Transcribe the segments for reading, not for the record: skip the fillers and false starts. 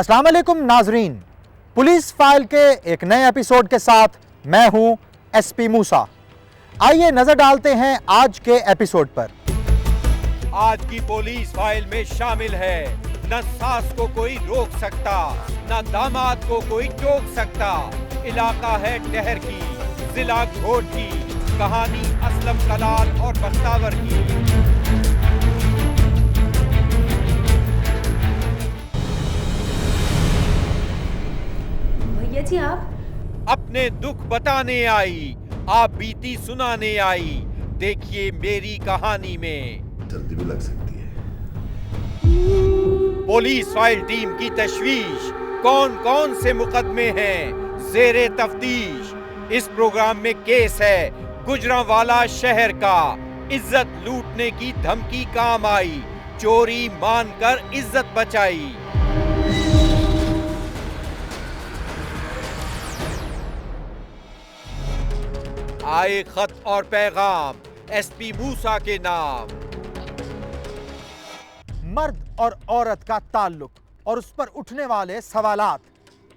अस्सलाम वालेकुम नाजरीन, पुलिस फाइल के एक नए एपिसोड के साथ मैं हूं एसपी मूसा। आइए नजर डालते हैं आज के एपिसोड पर। आज की पुलिस फाइल में शामिल है, न सास को कोई रोक सकता, न दामाद को कोई टोक सकता। इलाका है डहर की, जिला घोट की, कहानी असलम कलाल और बख्तावर की। भैया जी आप अपने दुख बताने आई, आप बीती सुनाने आई। देखिए मेरी कहानी में जल्दी भी लग सकती है। पुलिस फाइल टीम की तशवीश, कौन कौन से मुकदमे हैं ज़ेरे तफ्तीश। इस प्रोग्राम में केस है गुजरांवाला शहर का, इज्जत लूटने की धमकी काम आई, चोरी मानकर इज्जत बचाई। आए खत और पैगाम एसपी मूसा के नाम। मर्द और औरत का ताल्लुक और उस पर उठने वाले सवालात,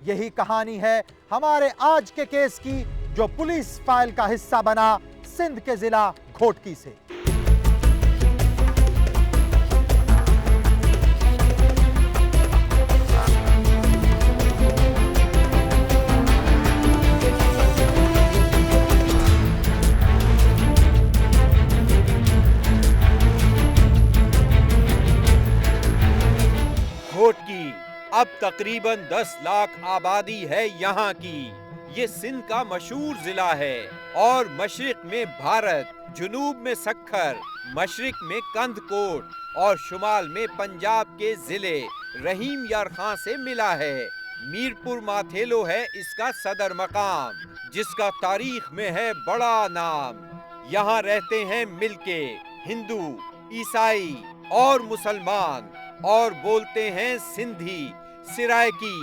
यही कहानी है हमारे आज के केस की, जो पुलिस फाइल का हिस्सा बना सिंध के जिला घोटकी से। घोटकी अब तकरीबन 10 लाख आबादी है यहाँ की। ये सिंध का मशहूर जिला है और मशरिक में भारत, जुनूब में सखर, मशरिक में कंधकोट और शुमाल में पंजाब के जिले रहीम यार खां से मिला है। मीरपुर माथेलो है इसका सदर मकाम, जिसका तारीख में है बड़ा नाम। यहाँ रहते हैं मिलके हिंदू, ईसाई और मुसलमान, और बोलते हैं सिंधी, सिराइकी,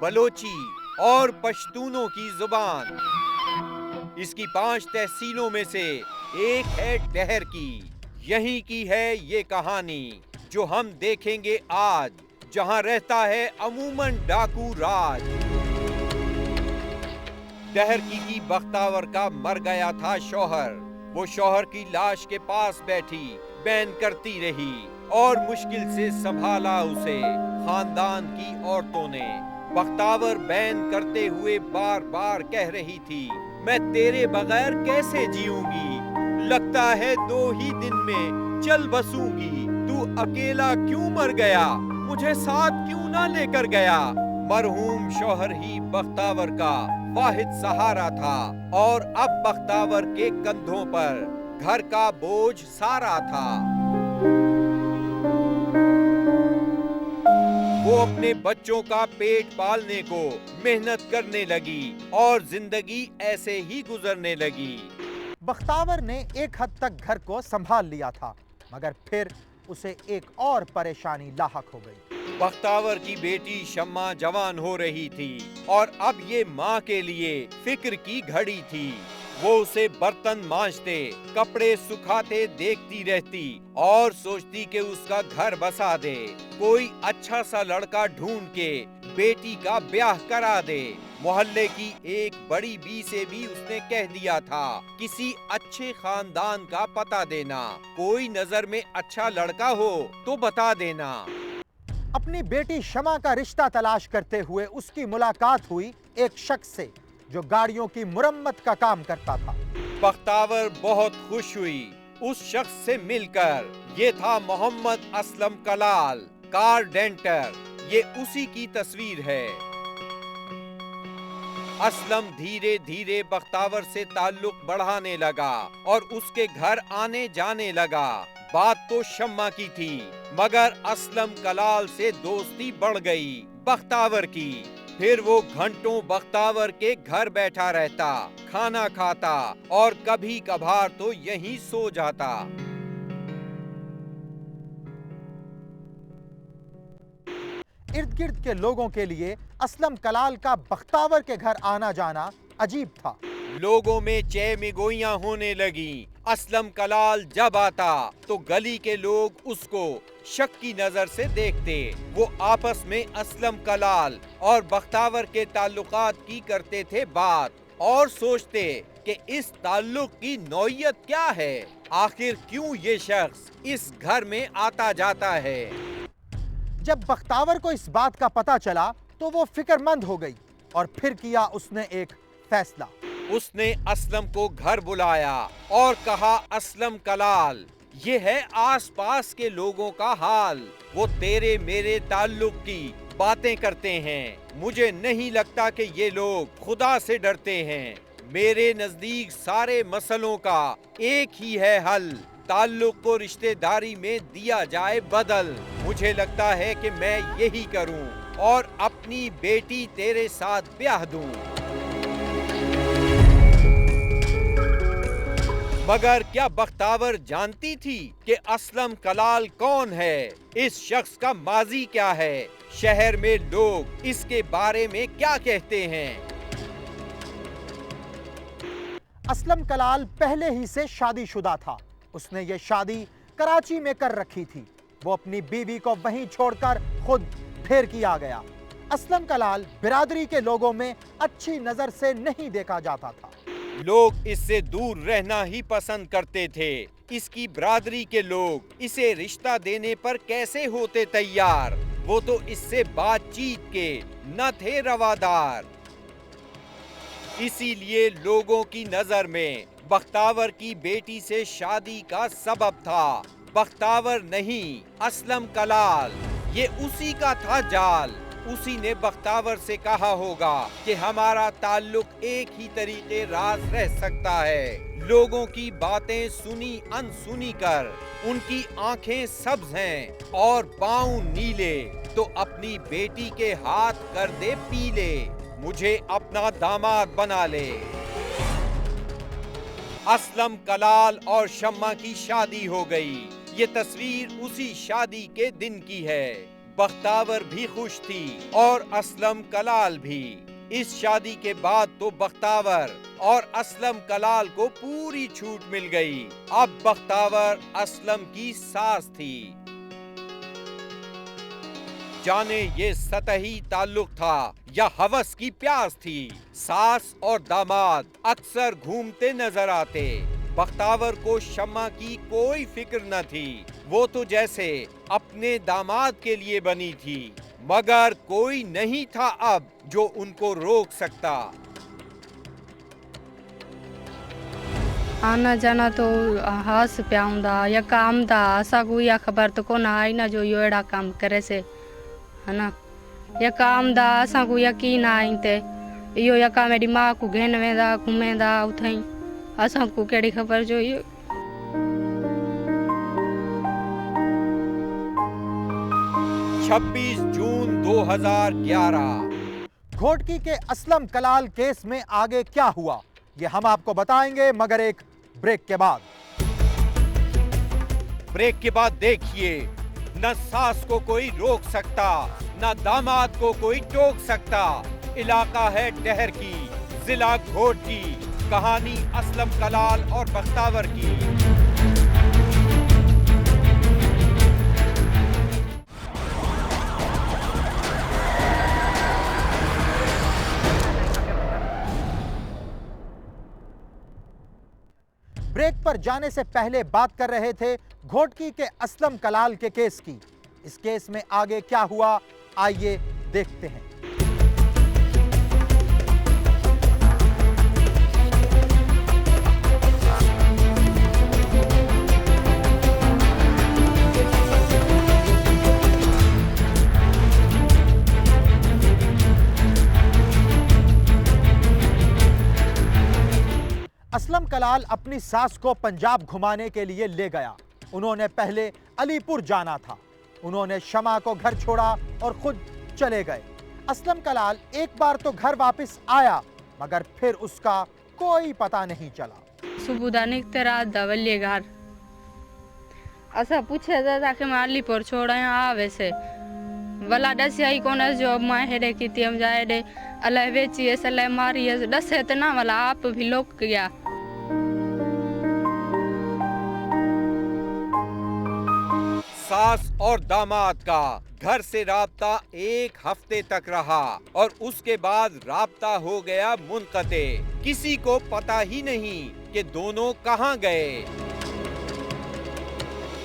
बलोची और पश्तूनों की जुबान। इसकी 5 तहसीलों में से एक है डहर की। यहीं की है ये कहानी जो हम देखेंगे आज, जहां रहता है अमूमन डाकू राज। डहर की बख्तावर का मर गया था शौहर। वो शौहर की लाश के पास बैठी बैन करती रही और मुश्किल से संभाला उसे खानदान की औरतों ने। बख्तावर बैन करते हुए बार बार कह रही थी, मैं तेरे बगैर कैसे जीऊंगी, लगता है 2 ही दिन में चल बसूंगी। तू अकेला क्यों मर गया, मुझे साथ क्यों ना लेकर गया। मरहूम शौहर ही बख्तावर का वाहिद सहारा था और अब बख्तावर के कंधों पर घर का बोझ सारा था। वो अपने बच्चों का पेट पालने को मेहनत करने लगी और जिंदगी ऐसे ही गुजरने लगी। बख्तावर ने एक हद तक घर को संभाल लिया था, मगर फिर उसे एक और परेशानी लाहक हो गई। बख्तावर की बेटी शम्मा जवान हो रही थी और अब ये माँ के लिए फिक्र की घड़ी थी। वो उसे बर्तन मांजते, कपड़े सुखाते देखती रहती और सोचती कि उसका घर बसा दे, कोई अच्छा सा लड़का ढूंढ के बेटी का ब्याह करा दे। मोहल्ले की एक बड़ी बी से भी उसने कह दिया था, किसी अच्छे खानदान का पता देना, कोई नजर में अच्छा लड़का हो तो बता देना। अपनी बेटी शमा का रिश्ता तलाश करते हुए उसकी मुलाकात हुई एक शख्स से जो गाड़ियों की मुरम्मत का काम करता था। बख्तावर बहुत खुश हुई उस शख्स से मिलकर। ये था मोहम्मद असलम कलाल, कार डेंटर। ये उसी की तस्वीर है। असलम धीरे धीरे बख्तावर से ताल्लुक बढ़ाने लगा और उसके घर आने जाने लगा। बात तो शम्मा की थी, मगर असलम कलाल से दोस्ती बढ़ गई बख्तावर की। फिर वो घंटों बख्तावर के घर बैठा रहता, खाना खाता और कभी कभार तो यहीं सो जाता। इर्द गिर्द के लोगों के लिए असलम कलाल का बख्तावर के घर आना जाना अजीब था। लोगों में चह में गोइयां होने लगी। असलम कलाल जब आता तो गली के लोग उसको शक की नजर से देखते। वो आपस में असलम कलाल और बख्तावर के ताल्लुकात की करते थे बात और सोचते कि इस ताल्लुक की नौयत क्या है, आखिर क्यों ये शख्स इस घर में आता जाता है। जब बख्तावर को इस बात का पता चला तो वो फिक्रमंद हो गई और फिर किया उसने एक फैसला। उसने असलम को घर बुलाया और कहा, असलम कलाल, ये है आसपास के लोगों का हाल। वो तेरे मेरे ताल्लुक की बातें करते हैं। मुझे नहीं लगता कि ये लोग खुदा से डरते हैं। मेरे नजदीक सारे मसलों का एक ही है हल, ताल्लुक को रिश्तेदारी में दिया जाए बदल। मुझे लगता है कि मैं यही करूं और अपनी बेटी तेरे साथ ब्याह दूं। मगर क्या बख्तावर जानती थी कि असलम कलाल कौन है? इस शख्स का माजी क्या है? शहर में लोग इसके बारे में क्या कहते हैं? असलम कलाल पहले ही से शादीशुदा था। उसने ये शादी कराची में कर रखी थी। वो अपनी बीवी को वहीं छोड़कर खुद फिर किया गया। असलम कलाल बिरादरी के लोगों में अच्छी नजर से नहीं देखा जाता था। लोग इससे दूर रहना ही पसंद करते थे। इसकी बिरादरी के लोग इसे रिश्ता देने पर कैसे होते तैयार? वो तो इससे बातचीत के न थे रवादार। इसीलिए लोगों की नजर में बख्तावर की बेटी से शादी का सबब था बख्तावर नहीं, असलम कलाल। ये उसी का था जाल। उसी ने बख्तावर से कहा होगा कि हमारा ताल्लुक एक ही तरीके राज रह सकता है। लोगों की बातें सुनी अनसुनी कर उनकी आंखें सब्ज हैं और पाँव नीले, तो अपनी बेटी के हाथ कर दे पीले। मुझे अपना दामाद बना ले। असलम कलाल और शम्मा की शादी हो गई। ये तस्वीर उसी शादी के दिन की है। बख्तावर भी खुश थी और असलम कलाल भी। इस शादी के बाद तो बख्तावर और असलम कलाल को पूरी छूट मिल गई। अब बख्तावर असलम की सास थी। जाने ये सतही ताल्लुक था या हवस की प्यास थी। सास और दामाद अक्सर घूमते नजर आते। बख्तावर को शम्मा की कोई फिक्र न थी। वो तो जैसे अपने दामाद के लिए बनी थी, मगर कोई नहीं था अब जो उनको रोक सकता। आना जाना तो हस प्याऊंदा या काम दा असा को या खबर तो को ना आई ना जो यो एड़ा काम करे से, है ना। या काम दा असा को यकीन आई ते यो या का मेरी मां को घेन वेंदा घुमेंदा उथई असा को केड़ी खबर जो यो। 26 जून 2011। घोटकी के असलम कलाल केस में आगे क्या हुआ ये हम आपको बताएंगे, मगर एक ब्रेक के बाद। ब्रेक के बाद देखिए, न सास को कोई रोक सकता, न दामाद को कोई टोक सकता। इलाका है डहर की, जिला घोटकी। कहानी असलम कलाल और बख्तावर की। ब्रेक पर जाने से पहले बात कर रहे थे घोटकी के असलम कलाल के केस की। इस केस में आगे क्या हुआ, आइए देखते हैं। असलम कलाल अपनी सास को पंजाब घुमाने के लिए ले गया। उन्होंने पहले अलीपुर जाना था। उन्होंने शमा को घर छोड़ा और खुद चले गए। असलम कलाल एक बार तो घर वापस आया, मगर फिर उसका कोई पता नहीं चला। सुबुदा निकते रात दवल्ले घर असा पूछे दादा के मैं अलीपुर छोड़ा यहाँ आवे से वला दस आई कौन जॉब मां हेडे की हम जाए दे अल्लाह वेची है अल्लाह मारी है दस है तना वाला आप भी लोग गया। सास और दामाद का घर से राब्ता 1 हफ्ते तक रहा और उसके बाद राब्ता हो गया मुनक़ते। किसी को पता ही नहीं कि दोनों कहां गए।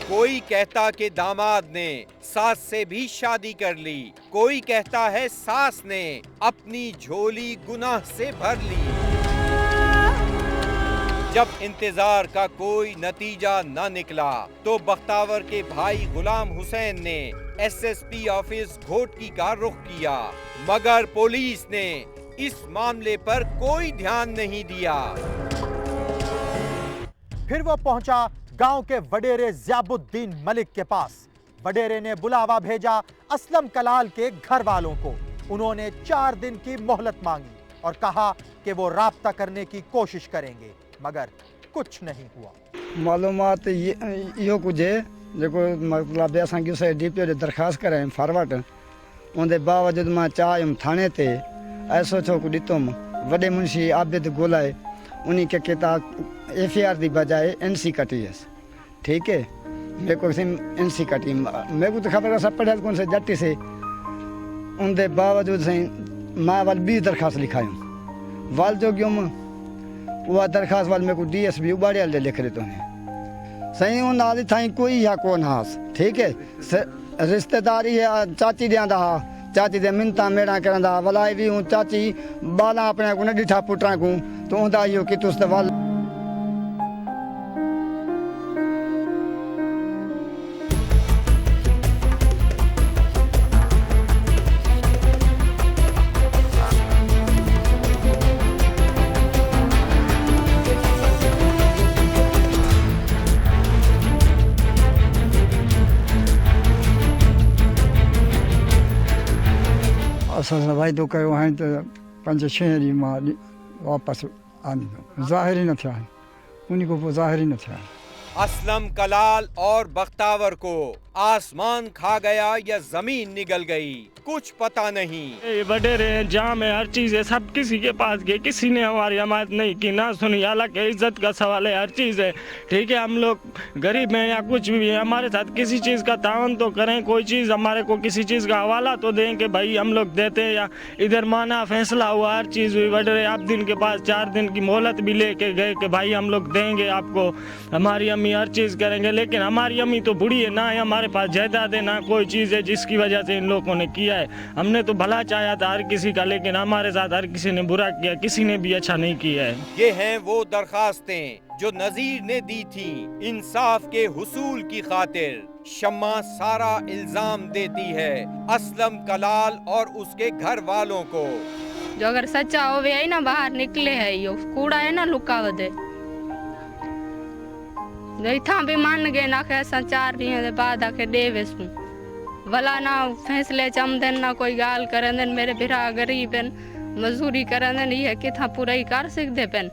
कोई कहता कि दामाद ने सास से भी शादी कर ली, कोई कहता है सास ने अपनी झोली गुनाह से भर ली। जब इंतजार का कोई नतीजा न निकला तो बख्तावर के भाई गुलाम हुसैन ने एसएसपी ऑफिस घोटकी का रुख किया, मगर पुलिस ने इस मामले पर कोई ध्यान नहीं दिया। फिर वो पहुंचा गांव के वडेरे ज़ियाबुद्दीन मलिक के पास। वडेरे ने बुलावा भेजा असलम कलाल के घर वालों को। उन्होंने 4 दिन की मोहलत मांगी और कहा कि वो राब्ता करने की कोशिश करेंगे, मगर कुछ नहीं हुआ। मालूमात यो कुछ है जो मतलब असांखे उस डीपीओ ॾे दरख़्वास्त करायमि फॉरवर्ड, उनजे बावजूद मां चायुमि थाने ते ऐसो छो को ॾितुमि। वॾे मुंशी आबिद ॻोल्हाए उन्हीं के FIR की बजाय NC कटी है। ठीक है, मेरे को NC कटी, मेरे को तो खबर सब पढ़िया कौन से जट्टी से। उनके बावजूद सही मां वाल बी दरखास्त लिखायूं वाल जो गयुमि, उहा दरखास्त वाल मेरे को DSP उबाड़ियल ॾे लिख ॾिनो सही। उन हाली ताईं कोई या कोन हास। ठीक है, रिश्तेदारी है चाची ॾियां हा, चाची दे मिनता मेड़ा करंदा वलाई भी हूँ चाची बाला अपने को न ॾिठा पुटां को तो उंदा इहो कि तुस त वाल। असां वाइदो कयो हाणे त 5-6 ॾींहं मां वापसि आंदो, ज़ाहिर ही न थिया आहिनि, उन खां पोइ ज़ाहिर ही न थिया आहिनि। असलम कलाल और बख्तावर को आसमान खा गया या जमीन निगल गई, कुछ पता नहीं। ये वडेरे हैं, जाम है, हर चीज है, सब किसी के पास गए, किसी ने हमारी हमायत नहीं की, ना सुनी। हालांकि इज्जत का सवाल है, हर चीज है। ठीक है, हम लोग गरीब हैं या कुछ भी है, हमारे साथ किसी चीज का तावन तो करें, कोई चीज हमारे को किसी चीज का हवाला तो दें कि भाई हम लोग देते हैं। या इधर माना फैसला हुआ, हर चीज हुई, वडेरे आबिदीन के पास 4 दिन की मोहलत भी लेके गए कि भाई हम लोग देंगे आपको, हमारी अम्मी हर चीज करेंगे। लेकिन हमारी अम्मी तो बूढ़ी है, ना हमारे पास जायदाद है, ना कोई चीज है जिसकी वजह से इन लोगों ने किया है। हमने तो भला चाहा था हर किसी का, लेकिन हमारे साथ हर किसी ने बुरा किया, किसी ने भी अच्छा नहीं किया है। ये हैं वो दरखास्तें जो नजीर ने दी थी इंसाफ के हुसूल की खातिर। शम्मा सारा इल्जाम देती है असलम कलाल और उसके घर वालों को। जो अगर सच्चा होवे है ना बाहर निकले है, यो कूड़ा है ना लुकाव दे जो इथा भी मान गए ना के 4 ॾींहं दे बाद आके दे वेसू भला ना फैसले चमदन ना कोई गाल करन। मेरे भिरा गरीब हैं, मजदूरी करन, ये किथा पूरा ही कर सकते पेन।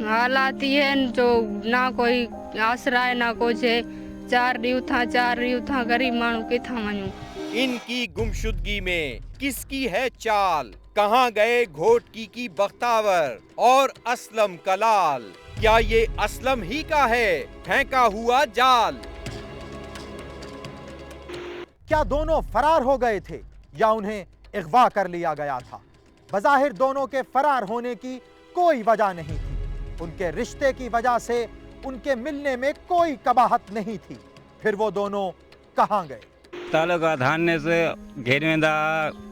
हालात ये जो ना कोई आसरा है ना कुछ है, 4 ॾींहं उथा गरीब मानू किथा वञू। इनकी गुमशुदगी में किसकी है चाल? कहाँ गए घोटकी की बख्तावर और असलम कलाल? क्या ये असलम ही का है फेंका हुआ जाल? क्या दोनों फरार हो गए थे या उन्हें अगवा कर लिया गया था? बज़ाहिर दोनों के फरार होने की कोई वजह नहीं थी। उनके रिश्ते की वजह से उनके मिलने में कोई कबाहत नहीं थी। फिर वो दोनों कहां गए? तालुका थाने से घेर वेंदा,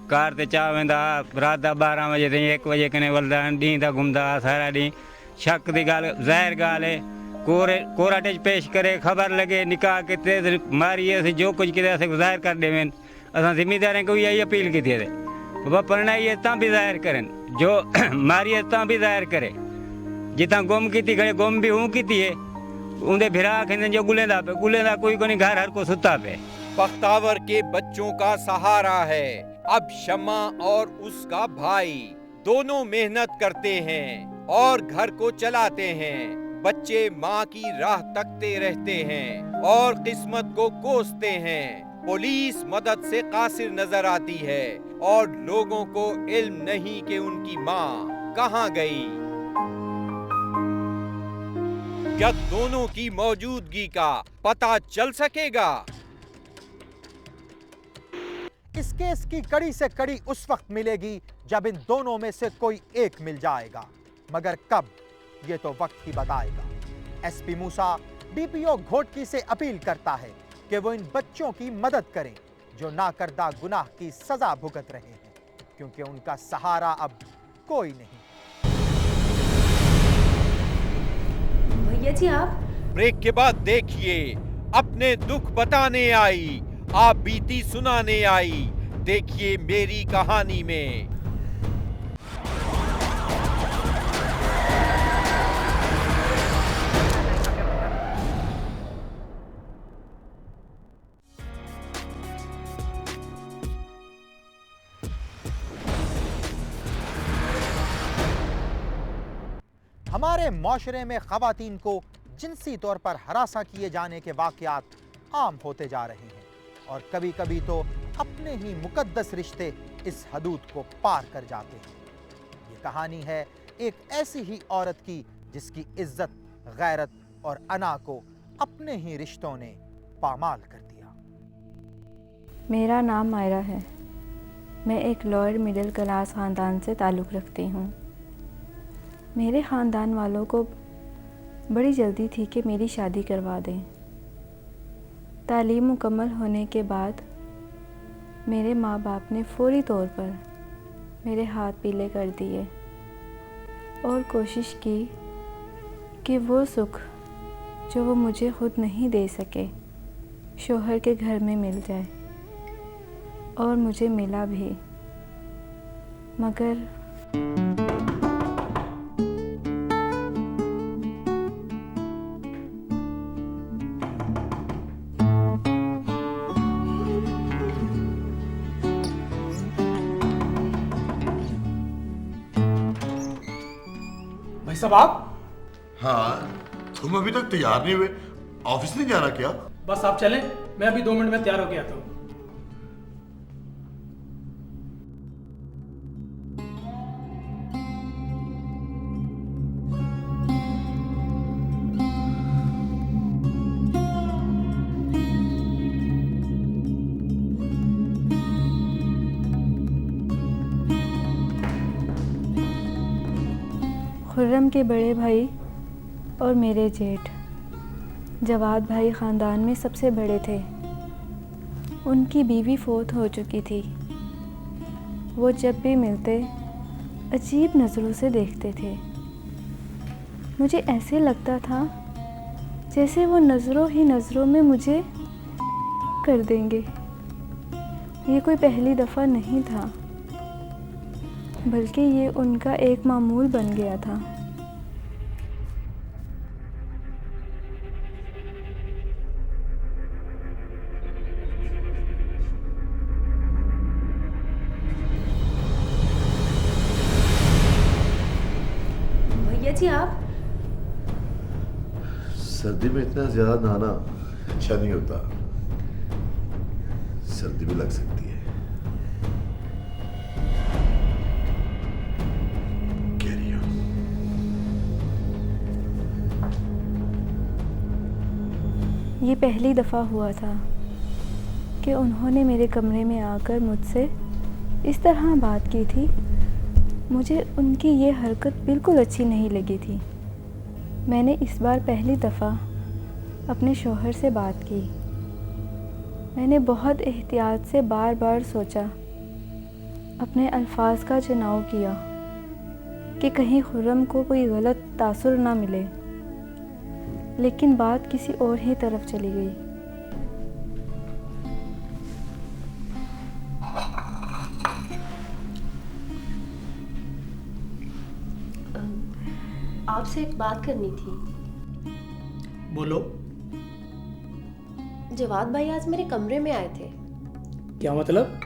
कार ते चा वेंदा, रात 12 बजे ताईं 1 बजे कने वलदा, ॾींहं ता घुमदा सारा ॾींहं। शक दी ॻाल्हि ज़ाहिर ॻाल्हि है, कोर्ट पेश करे खबर लगे निकाह किते मारी असीं जो कुछ किते असीं ज़ाहिर कर देवें। असां ज़िम्मेदार को यही अपील की थी बाबा परनाई तां भी ज़ाहिर करें, जो मारी तां भी ज़ाहिर करे, जितां गुम की थी खड़े गुम भी हूँ की थी है, उनके भिरा खेंदे जो गुलेंदा कोई कोनी घर हर को सुता पे। बख्तावर के बच्चों का सहारा है अब शम्मा और उसका भाई। दोनों मेहनत करते हैं और घर को चलाते हैं। बच्चे माँ की राह तकते रहते हैं और किस्मत को कोसते हैं। पुलिस मदद से कासिर नजर आती है और लोगों को इल्म नहीं कि उनकी माँ कहाँ गई। क्या दोनों की मौजूदगी का पता चल सकेगा? इस केस की कड़ी से कड़ी उस वक्त मिलेगी जब इन दोनों में से कोई एक मिल जाएगा, मगर कब, ये तो वक्त ही बताएगा। एसपी मूसा डीपीओ घोटकी से अपील करता है कि वो इन बच्चों की मदद करें जो नाकर्दा गुनाह की सजा भुगत रहे हैं, क्योंकि उनका सहारा अब कोई नहीं। भैया जी आप ब्रेक के बाद देखिए, अपने दुख बताने आई, आप बीती सुनाने आई, देखिए मेरी कहानी में। हमारे माशरे में खवातीन को जिनसी तौर पर हरासा किए जाने के वाकयात आम होते जा रहे हैं, और कभी कभी तो अपने ही मुकद्दस रिश्ते इस हदूद को पार कर जाते हैं। ये कहानी है एक ऐसी ही औरत की जिसकी इज्जत, गैरत और अना को अपने ही रिश्तों ने पामाल कर दिया। मेरा नाम मायरा है। मैं एक लोअर मिडिल क्लास ख़ानदान से ताल्लुक़ रखती हूँ। मेरे ख़ानदान वालों को बड़ी जल्दी थी कि मेरी शादी करवा दें। तालीम मुकम्मल होने के बाद मेरे माँ बाप ने फौरी तौर पर मेरे हाथ पीले कर दिए और कोशिश की कि वो सुख जो वो मुझे खुद नहीं दे सके शौहर के घर में मिल जाए, और मुझे मिला भी। मगर भाई साहब आप? हाँ, तुम अभी तक तैयार नहीं हुए? ऑफिस नहीं जाना क्या? बस आप चलें, मैं अभी 2 मिनट में तैयार होके आता हूँ। खुर्रम के बड़े भाई और मेरे जेठ जवाद भाई ख़ानदान में सबसे बड़े थे। उनकी बीवी फौत हो चुकी थी। वो जब भी मिलते अजीब नज़रों से देखते थे। मुझे ऐसे लगता था जैसे वो नज़रों ही नज़रों में मुझे कर देंगे। ये कोई पहली दफ़ा नहीं था, बल्कि ये उनका एक मामूल बन गया था। भैया जी आप? सर्दी में इतना ज्यादा नहाना अच्छा नहीं होता, सर्दी भी लग सकती है। ये पहली दफ़ा हुआ था कि उन्होंने मेरे कमरे में आकर मुझसे इस तरह बात की थी। मुझे उनकी ये हरकत बिल्कुल अच्छी नहीं लगी थी। मैंने इस बार पहली दफ़ा अपने शौहर से बात की। मैंने बहुत एहतियात से बार बार सोचा, अपने अल्फाज का चुनाव किया कि कहीं खुर्रम को कोई गलत तासुर ना मिले, लेकिन बात किसी और ही तरफ चली गई। आपसे एक बात करनी थी। बोलो। जवाद भाई आज मेरे कमरे में आए थे। क्या मतलब?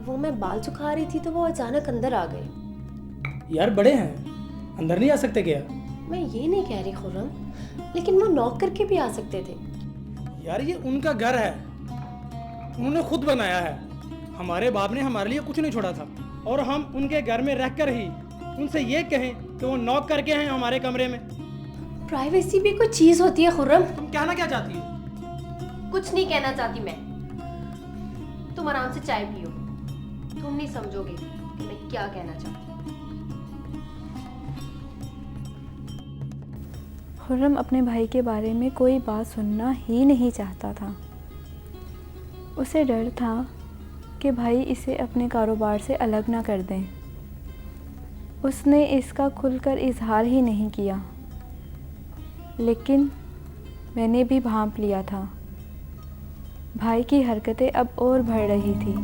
वो मैं बाल सुखा रही थी तो वो अचानक अंदर आ गए। यार बड़े हैं, अंदर नहीं आ सकते क्या? मैं ये नहीं कह रही खुर्रम, लेकिन वो नॉक करके भी आ सकते थे। यार ये उनका घर है, उन्होंने खुद बनाया है। हमारे बाप ने हमारे लिए कुछ नहीं छोड़ा था, और हम उनके घर में रहकर ही उनसे ये कहें कि वो नॉक करके हैं हमारे कमरे में, प्राइवेसी भी कोई चीज होती है खुर्रम। तुम कहना क्या चाहती हो? कुछ नहीं कहना चाहती मैं। तुम आराम से चाय पियो, तुम नहीं समझोगे कि मैं क्या कहना चाहती हूँ। खुर्रम अपने भाई के बारे में कोई बात सुनना ही नहीं चाहता था। उसे डर था कि भाई इसे अपने कारोबार से अलग ना कर दें। उसने इसका खुलकर इजहार ही नहीं किया, लेकिन मैंने भी भांप लिया था। भाई की हरकतें अब और बढ़ रही थी।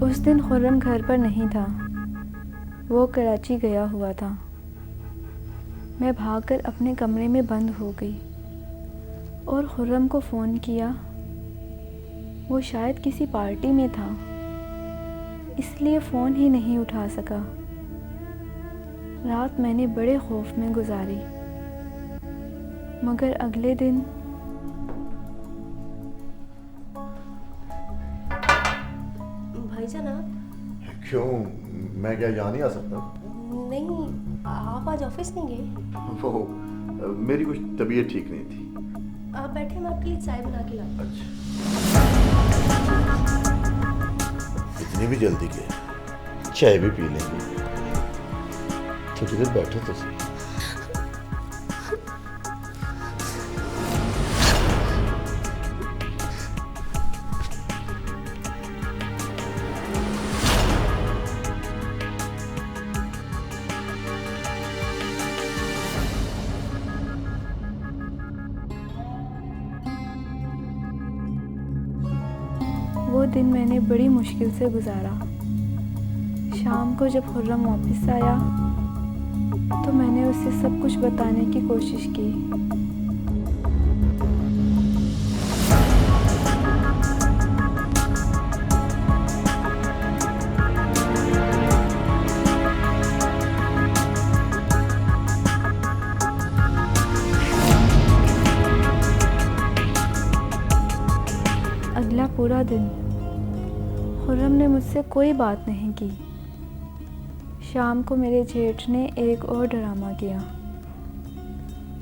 उस दिन खुर्रम घर पर नहीं था, वो कराची गया हुआ था। मैं भागकर अपने कमरे में बंद हो गई और खुर्रम को फ़ोन किया। वो शायद किसी पार्टी में था, इसलिए फ़ोन ही नहीं उठा सका। रात मैंने बड़े खौफ में गुजारी, मगर अगले दिन जनाब। क्यों, मैं क्या यहाँ नहीं आ सकता? नहीं, आप आज ऑफिस नहीं गए? वो मेरी कुछ तबीयत ठीक नहीं थी। आप बैठे, मैं आपके लिए चाय बना के लाऊं। अच्छा, इतनी भी जल्दी के चाय भी पी लेंगे। थोड़ी देर बैठो तो सही। वो दिन मैंने बड़ी मुश्किल से गुजारा। शाम को जब खुर्रम वापस आया तो मैंने उसे सब कुछ बताने की कोशिश की। अगला पूरा दिन खुर्रम ने मुझसे कोई बात नहीं की। शाम को मेरे जेठ ने एक और ड्रामा किया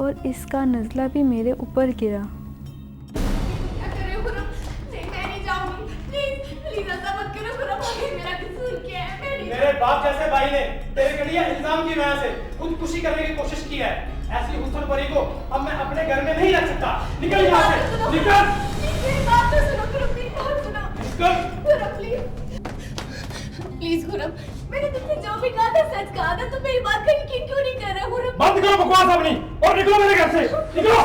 और इसका नज़ला भी मेरे ऊपर गिरा। क्या कर रहे हो खुर्रम? नहीं, मैं नहीं जाऊंगी। प्लीज ऐसा मत करो खुर्रम। मेरा कसूर क्या है? मैं नहीं। मेरे बाप जैसे भाई ने तेरे के लिए इल्जाम की वजह से खुदकुशी करने की कोशिश की है। ऐसी हुस्न परी को अब मैं अपने घर में नहीं रख सकता। निकल यहाँ से, निकल। मेरी बात तो सुनो खुर्रम, प्लीज बात सुनो। निकल। खुर्रम प्लीज खुर्रम, मैंने तुमसे जो भी कहा था सच कहा था। तुम मेरी बात का यकीन क्यों नहीं कर रहे खुर्रम? बंद करो बकवास अपनी और निकलो मेरे घर से, निकलो।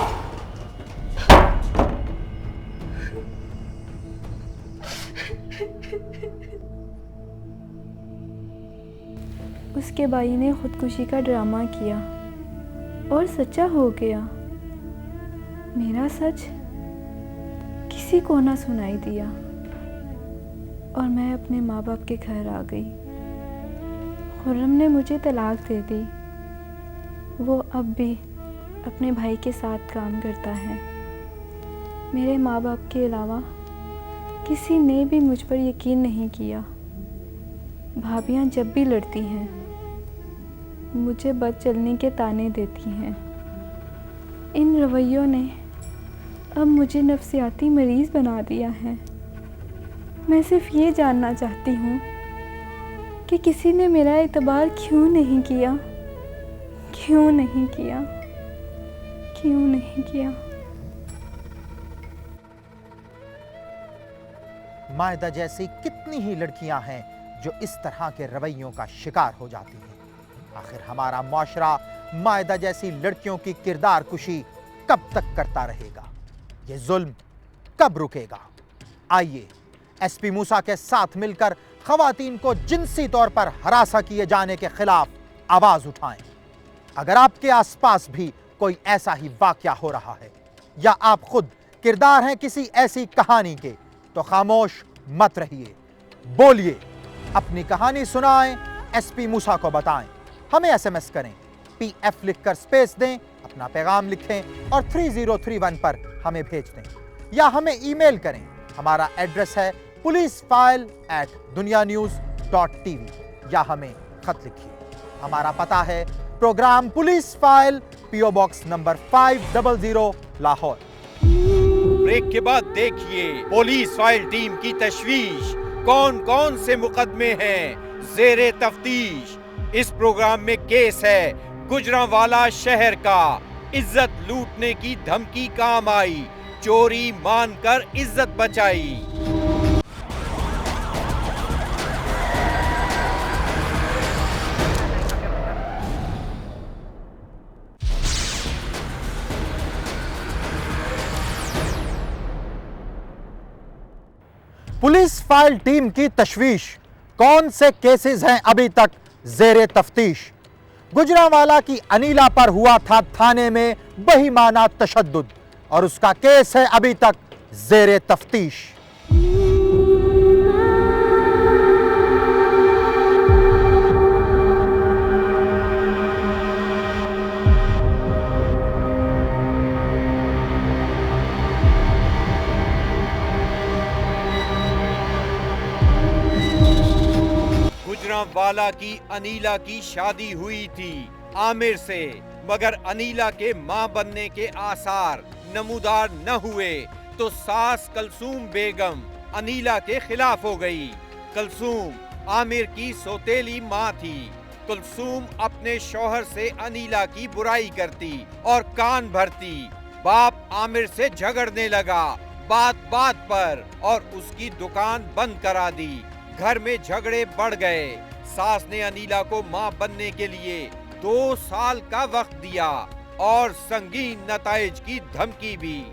उसके भाई ने खुदकुशी का ड्रामा किया और सच्चा हो गया। मेरा सच किसी को ना सुनाई दिया और मैं अपने माँ बाप के घर आ गई। खुर्रम ने मुझे तलाक दे दी। वो अब भी अपने भाई के साथ काम करता है। मेरे माँ बाप के अलावा किसी ने भी मुझ पर यकीन नहीं किया। भाभियाँ जब भी लड़ती हैं मुझे बद चलने के ताने देती हैं। इन रवैयों ने अब मुझे नफ्सियाती मरीज़ बना दिया है। मैं सिर्फ ये जानना चाहती हूँ कि किसी ने मेरा एतबार क्यों नहीं किया, क्यों नहीं किया, क्यों नहीं किया। मायदा जैसी कितनी ही लड़कियां हैं जो इस तरह के रवैयों का शिकार हो जाती हैं। आखिर हमारा मुआशरा मायदा जैसी लड़कियों की किरदार कुशी कब तक करता रहेगा? ये जुल्म कब रुकेगा? आइए एसपी मूसा के साथ मिलकर खवातीन को जिनसी तौर पर हरासा किए जाने के खिलाफ आवाज उठाएं। अगर आपके आसपास भी कोई ऐसा ही वाकया हो रहा है या आप खुद किरदार हैं किसी ऐसी कहानी के, तो खामोश मत रहिए, बोलिए, अपनी कहानी सुनाएं, एसपी मूसा को बताएं। हमें एसएमएस करें, पीएफ लिखकर स्पेस दें, अपना पैगाम लिखें और 3031 पर हमें भेज दें, या हमें ईमेल करें। हमारा एड्रेस है policeFile@dunianews.tv, या हमें खत लिखिए। हमारा पता है programme police file, PO box number 500 Lahore. Break के बाद देखिए पुलिस फाइल टीम की तशवीश, कौन कौन से मुकदमे हैं जेरे तफ्तीश। इस प्रोग्राम में केस है गुजरांवाला शहर का, इज्जत लूटने की धमकी काम आई, चोरी मानकर इज्जत बचाई। पुलिस फाइल टीम की तशवीश, कौन से केसेस हैं अभी तक जेरे तफ्तीश। गुजरांवाला की अनीला पर हुआ था थाने में बेईमाना तशद्दुद और उसका केस है अभी तक जेरे तफ्तीश। गुजरांवाला की अनीला की शादी हुई थी आमिर से, मगर अनीला के मां बनने के आसार नमूदार न हुए तो सास कलसूम बेगम अनीला के खिलाफ हो गई। कलसूम आमिर की सौतेली मां थी। कलसूम अपने शौहर से अनीला की बुराई करती और कान भरती। बाप आमिर से झगड़ने लगा बात बात पर और उसकी दुकान बंद करा दी। घर में झगड़े बढ़ गए। सास ने अनीला को मां बनने के लिए 2 साल का वक्त दिया और संगीन नताइज की धमकी भी,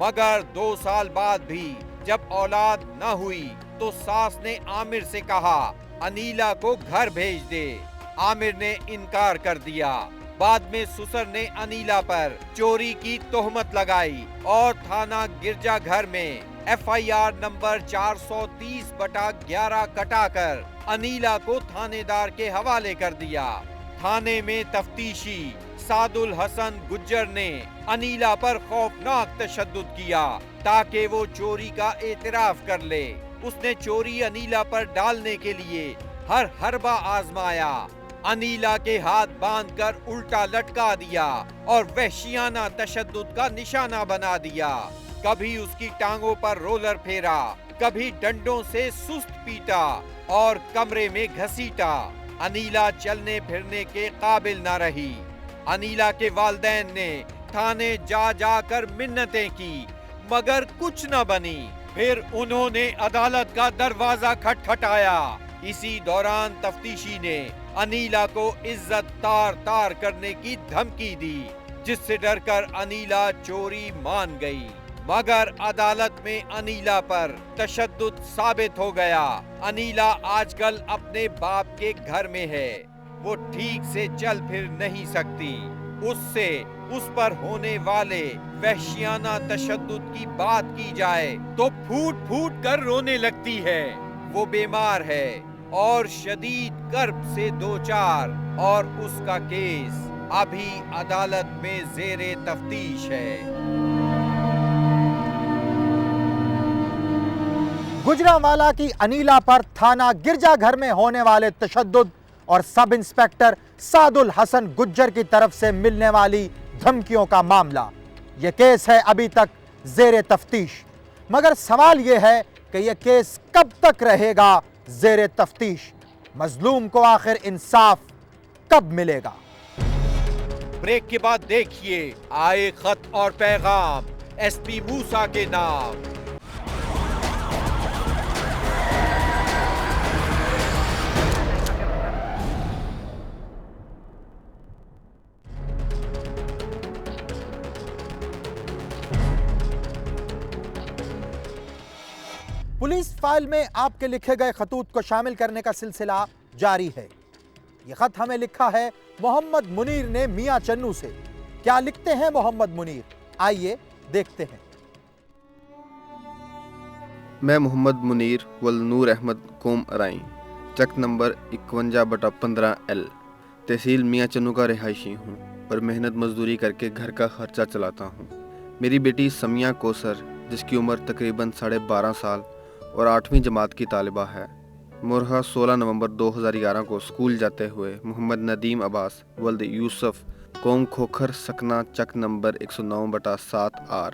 मगर 2 साल बाद भी जब औलाद न हुई तो सास ने आमिर से कहा अनीला को घर भेज दे। आमिर ने इनकार कर दिया। बाद में ससुर ने अनीला पर चोरी की तोहमत लगाई और थाना गिरजाघर में FIR नंबर 430/11 कटाकर अनीला को थानेदार के हवाले कर दिया। थाने में तफ्तीशी सादुल हसन गुज्जर ने अनीला पर खौफनाक तशद्दुद किया ताकि वो चोरी का एतराफ कर ले। उसने चोरी अनीला पर डालने के लिए हर हरबा आजमाया। अनीला के हाथ बांधकर उल्टा लटका दिया और वहशियाना तशद्दुद का निशाना बना दिया। कभी उसकी टांगों पर रोलर फेरा, कभी डंडों से सुस्त पीटा और कमरे में घसीटा। अनीला चलने फिरने के काबिल न रही। अनीला के वालिदैन ने थाने जा जाकर मिन्नतें की मगर कुछ न बनी। फिर उन्होंने अदालत का दरवाजा खटखटाया। इसी दौरान तफ्तीशी ने अनीला को इज्जत तार तार करने की धमकी दी, जिससे डरकर अनीला चोरी मान गई। मगर अदालत में अनीला पर तशद्दुद साबित हो गया। अनीला आजकल अपने बाप के घर में है। वो ठीक से चल फिर नहीं सकती। उससे उस पर होने वाले वहशियाना तशद्दुद की बात की जाए तो फूट फूट कर रोने लगती है। वो बीमार है और शदीद कर्ब से 2-4 और उसका केस अभी अदालत में जेरे तफ्तीश है। गुजरांवाला की अनीला पर थाना गिरजाघर में होने वाले तशद्दुद और सब इंस्पेक्टर सादुल हसन गुज्जर की तरफ से मिलने वाली धमकियों का मामला, यह केस है अभी तक जेरे तफ्तीश। मगर सवाल यह है कि यह केस कब तक रहेगा जेरे तफ्तीश। मजलूम को आखिर इंसाफ कब मिलेगा। ब्रेक के बाद देखिए आए खत और पैगाम एसपी मूसा के नाम। पुलिस फाइल में आपके लिखे गए खतूत को शामिल करने का सिलसिला जारी है। यह खत हमें लिखा है मोहम्मद मुनीर ने मियां चन्नू से। क्या लिखते हैं मोहम्मद मुनीर, आइए देखते हैं। मैं मोहम्मद मुनीर वल नूर अहमद कौम अराई, चक नंबर 51/15L, तहसील मियां चन्नू का रिहायशी हूँ और मेहनत मजदूरी करके घर का खर्चा चलाता हूँ। मेरी बेटी समिया कोसर, जिसकी उम्र तकरीबन 12.5 साल और 8वीं जमात की तालिबा है, मोरहा 16 नवंबर 2011 को स्कूल जाते हुए मोहम्मद नदीम अब्बास वल्द यूसुफ कौम खोखर सकना, चक नंबर 109/7R,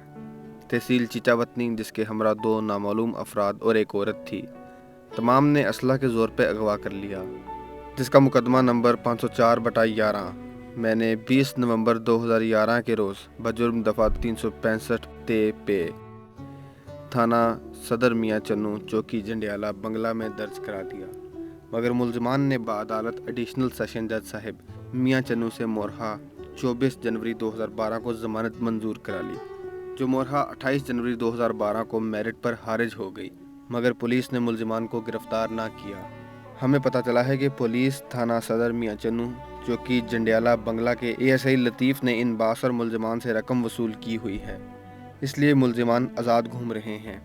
तहसील चीचावतनी, जिसके हमरा 2 नामालूम अफराद और एक औरत थी, तमाम ने असला के ज़ोर पे अगवा कर लिया, जिसका मुकदमा नंबर 504/11 मैंने 20 नवंबर 2011 के रोज़ बजुर्म दफ़ा 365 पे थाना सदर मियां चन्नू, चौकी जंडियाला, बंगला में दर्ज करा दिया, मगर मुलजमान ने बाअदालत एडिशनल सेशन जज साहिब मियां चन्नू से मोरहा 24 जनवरी 2012 को ज़मानत मंजूर करा ली, जो मोरहा 28 जनवरी 2012 को मेरिट पर खारिज हो गई, मगर पुलिस ने मुलजमान को गिरफ्तार ना किया। हमें पता चला है कि पुलिस थाना सदर मियां चन्नू, चौकी जंडियाला, बंगला के ASI लतीफ़ ने इन बासर मुलजमान से रकम वसूल की हुई है, इसलिए मुलजमान आज़ाद घूम रहे हैं।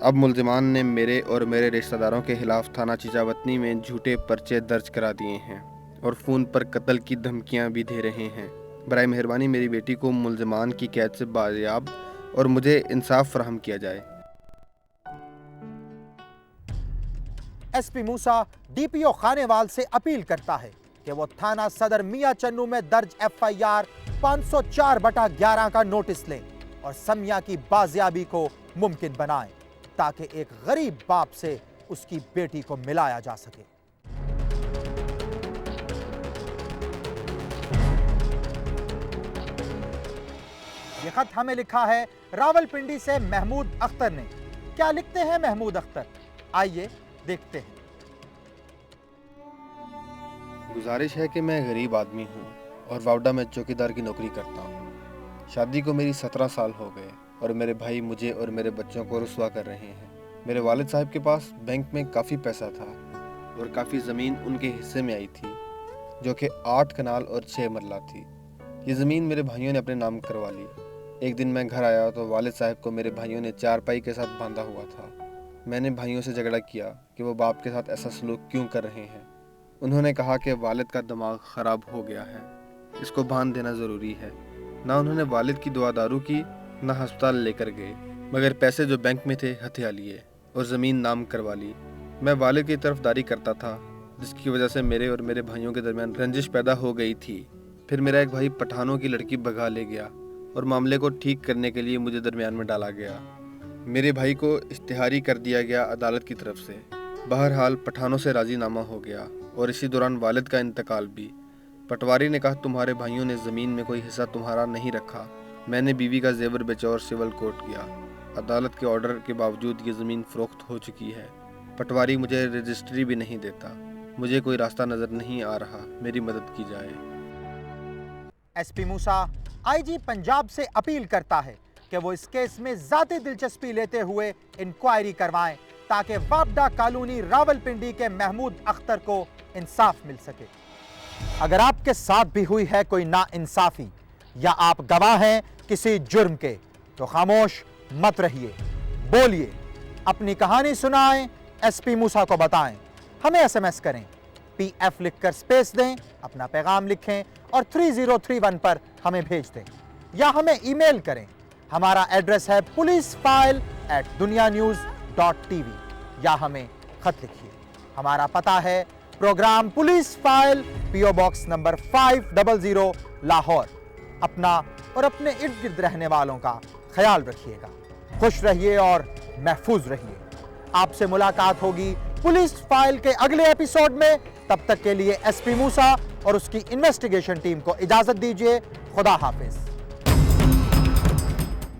अब मुलजमान ने मेरे और मेरे रिश्तेदारों के खिलाफ थाना चीचावतनी में झूठे पर्चे दर्ज करा दिए हैं और फ़ोन पर कत्ल की धमकियां भी दे रहे हैं। बराए मेहरबानी मेरी बेटी को मुलजमान की कैद से बाजियाब और मुझे इंसाफ फराहम किया जाए। SP मूसा DPO खानेवाल से अपील करता है कि वो थाना सदर मियां चन्नू में दर्ज FIR 504/11 का नोटिस लें और समिया की बाजियाबी को मुमकिन बनाएं, ताकि एक गरीब बाप से उसकी बेटी को मिलाया जा सके। यह खत हमें लिखा है रावलपिंडी से महमूद अख्तर ने। क्या लिखते हैं महमूद अख्तर, आइए देखते हैं। गुजारिश है कि मैं गरीब आदमी हूँ और वावडा में चौकीदार की नौकरी करता हूँ। शादी को मेरी 17 साल हो गए और मेरे भाई मुझे और मेरे बच्चों को रुसवा कर रहे हैं। मेरे वालिद साहब के पास बैंक में काफ़ी पैसा था और काफ़ी ज़मीन उनके हिस्से में आई थी, जो कि 8 कनाल और 6 मरला थी। ये ज़मीन मेरे भाइयों ने अपने नाम करवा ली। एक दिन मैं घर आया तो वालिद साहब को मेरे भाइयों ने चारपाई के साथ बांधा हुआ था। मैंने भाइयों से झगड़ा किया कि वो बाप के साथ ऐसा सलूक क्यों कर रहे हैं। उन्होंने कहा कि वालिद का दिमाग ख़राब हो गया है, इसको बांध देना ज़रूरी है। ना उन्होंने वालिद की दुआ दारू की, ना हस्पताल लेकर गए, मगर पैसे जो बैंक में थे हथिया लिए और ज़मीन नाम करवा ली। मैं वालिद की तरफदारी करता था, जिसकी वजह से मेरे और मेरे भाइयों के दरमियान रंजिश पैदा हो गई थी। फिर मेरा एक भाई पठानों की लड़की भगा ले गया और मामले को ठीक करने के लिए मुझे दरमियान में डाला गया। मेरे भाई को इश्तिहारी कर दिया गया अदालत की तरफ से। बहरहाल पठानों से राजीनामा हो गया और इसी दौरान वालिद का इंतकाल भी। पटवारी ने कहा तुम्हारे भाइयों ने ज़मीन में कोई हिस्सा तुम्हारा नहीं रखा। मैंने बीवी का जेवर बेचा और सिविल कोर्ट किया। अदालत के ऑर्डर के बावजूद ये ज़मीन फ़रोख्त हो चुकी है। पटवारी मुझे रजिस्ट्री भी नहीं देता। मुझे कोई रास्ता नज़र नहीं आ रहा, मेरी मदद की जाए। SP मूसा IG पंजाब से अपील करता है कि वो इस केस में ज़्यादा दिलचस्पी लेते हुए इंक्वायरी करवाएं, ताकि वापडा कॉलोनी रावलपिंडी के महमूद अख्तर को इंसाफ मिल सके। अगर आपके साथ भी हुई है कोई नाइंसाफी या आप गवाह हैं किसी जुर्म के, तो खामोश मत रहिए, बोलिए, अपनी कहानी सुनाएं, SP मूसा को बताएं। हमें SMS करें, PF लिखकर स्पेस दें, अपना पैगाम लिखें और 3031 पर हमें भेज दें, या हमें ईमेल करें। हमारा एड्रेस है policeFile@dunianews.tv, या हमें खत लिखिए। हमारा पता है programme police file, PO box number 500 Lahore. अपना और अपने इर्द गिर्द रहने वालों का ख्याल रखिएगा। खुश रहिए और महफूज रहिए। आपसे मुलाकात होगी पुलिस फाइल के अगले एपिसोड में। तब तक के लिए SP मूसा और उसकी इन्वेस्टिगेशन टीम को इजाजत दीजिए। खुदा हाफिज।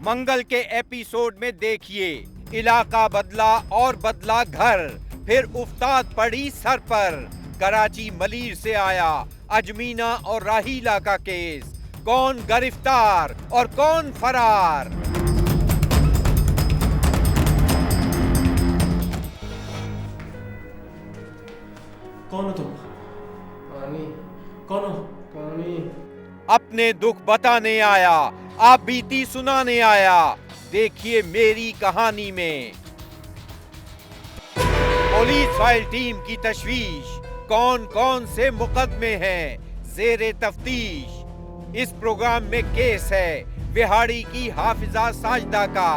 मंगल के एपिसोड में देखिए, इलाका बदला और बदला घर, फिर उफ्ताद पड़ी सर पर। कराची मलीर से आया अजमीना और राहीला का केस, कौन गिरफ्तार और कौन फरार। कौन हो तुम? पानी। कौन हो? पानी। अपने दुख बताने आया, आप बीती सुनाने आया। देखिए मेरी कहानी में पुलिस फाइल टीम की तशवीश, कौन कौन से मुकदमे हैं ज़ेरे तफ्तीश। इस प्रोग्राम में केस है बिहाड़ी की हाफिजा साजिदा का।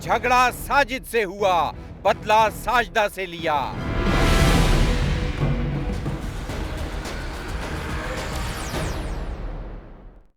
झगड़ा साजिद से हुआ, बदला साजिदा से लिया।